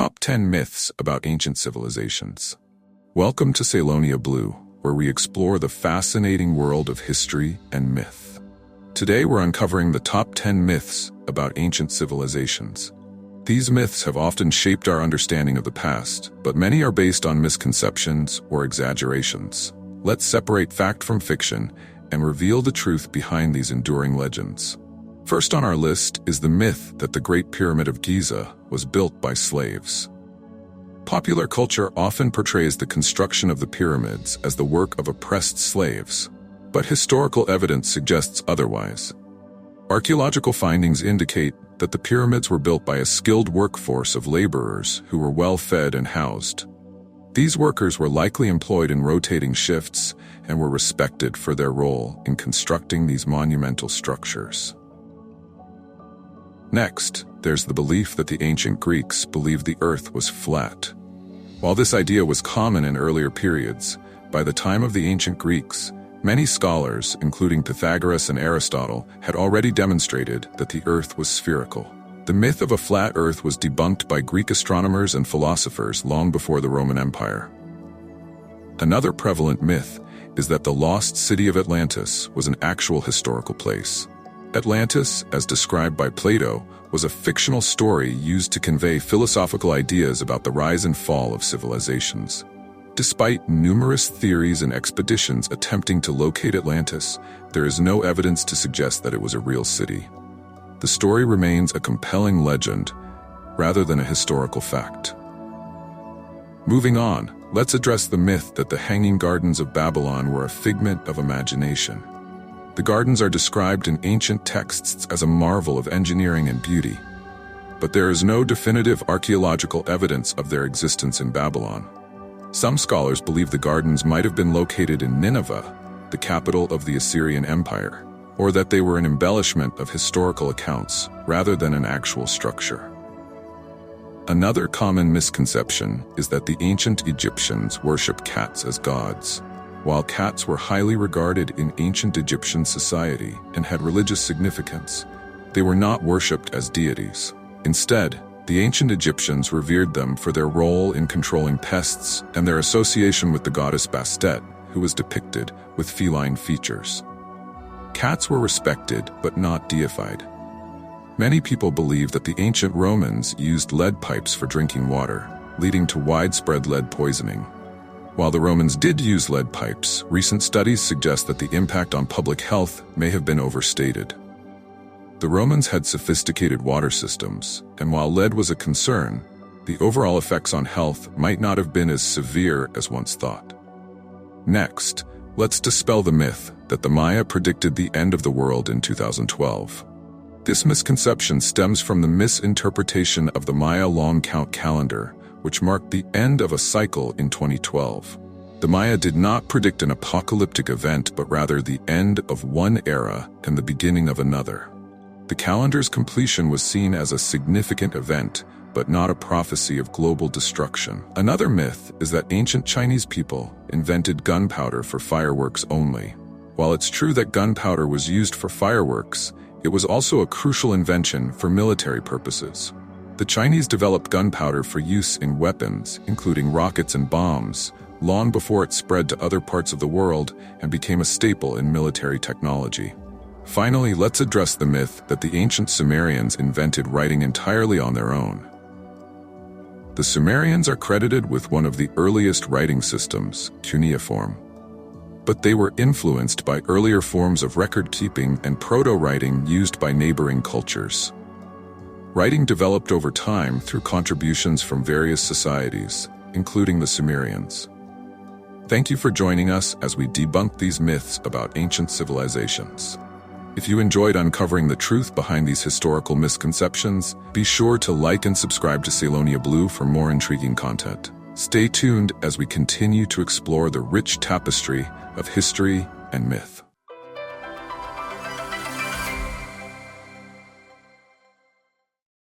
Top 10 Myths About Ancient Civilizations. Welcome to Ceylonia Blue, where we explore the fascinating world of history and myth. Today we're uncovering the top 10 myths about ancient civilizations. These myths have often shaped our understanding of the past, but many are based on misconceptions or exaggerations. Let's separate fact from fiction and reveal the truth behind these enduring legends. First on our list is the myth that the Great Pyramid of Giza was built by slaves. Popular culture often portrays the construction of the pyramids as the work of oppressed slaves, but historical evidence suggests otherwise. Archaeological findings indicate that the pyramids were built by a skilled workforce of laborers who were well fed and housed. These workers were likely employed in rotating shifts and were respected for their role in constructing these monumental structures. Next, there's the belief that the ancient Greeks believed the earth was flat. While this idea was common in earlier periods, by the time of the ancient Greeks, many scholars, including Pythagoras and Aristotle, had already demonstrated that the earth was spherical. The myth of a flat earth was debunked by Greek astronomers and philosophers long before the Roman Empire. Another prevalent myth is that the lost city of Atlantis was an actual historical place. Atlantis, as described by Plato, was a fictional story used to convey philosophical ideas about the rise and fall of civilizations. Despite numerous theories and expeditions attempting to locate Atlantis, there is no evidence to suggest that it was a real city. The story remains a compelling legend, rather than a historical fact. Moving on, let's address the myth that the Hanging Gardens of Babylon were a figment of imagination. The gardens are described in ancient texts as a marvel of engineering and beauty, but there is no definitive archaeological evidence of their existence in Babylon. Some scholars believe the gardens might have been located in Nineveh, the capital of the Assyrian Empire, or that they were an embellishment of historical accounts rather than an actual structure. Another common misconception is that the ancient Egyptians worshipped cats as gods. While cats were highly regarded in ancient Egyptian society and had religious significance, they were not worshipped as deities. Instead, the ancient Egyptians revered them for their role in controlling pests and their association with the goddess Bastet, who was depicted with feline features. Cats were respected but not deified. Many people believe that the ancient Romans used lead pipes for drinking water, leading to widespread lead poisoning. While the Romans did use lead pipes, recent studies suggest that the impact on public health may have been overstated. The Romans had sophisticated water systems, and while lead was a concern, the overall effects on health might not have been as severe as once thought. Next, let's dispel the myth that the Maya predicted the end of the world in 2012. This misconception stems from the misinterpretation of the Maya long count calendar, which marked the end of a cycle in 2012. The Maya did not predict an apocalyptic event, but rather the end of one era and the beginning of another. The calendar's completion was seen as a significant event, but not a prophecy of global destruction. Another myth is that ancient Chinese people invented gunpowder for fireworks only. While it's true that gunpowder was used for fireworks, it was also a crucial invention for military purposes. The Chinese developed gunpowder for use in weapons, including rockets and bombs, long before it spread to other parts of the world and became a staple in military technology. Finally, let's address the myth that the ancient Sumerians invented writing entirely on their own. The Sumerians are credited with one of the earliest writing systems, cuneiform. But they were influenced by earlier forms of record-keeping and proto-writing used by neighboring cultures. Writing developed over time through contributions from various societies, including the Sumerians. Thank you for joining us as we debunk these myths about ancient civilizations. If you enjoyed uncovering the truth behind these historical misconceptions, be sure to like and subscribe to Ceylonia Blue for more intriguing content. Stay tuned as we continue to explore the rich tapestry of history and myth.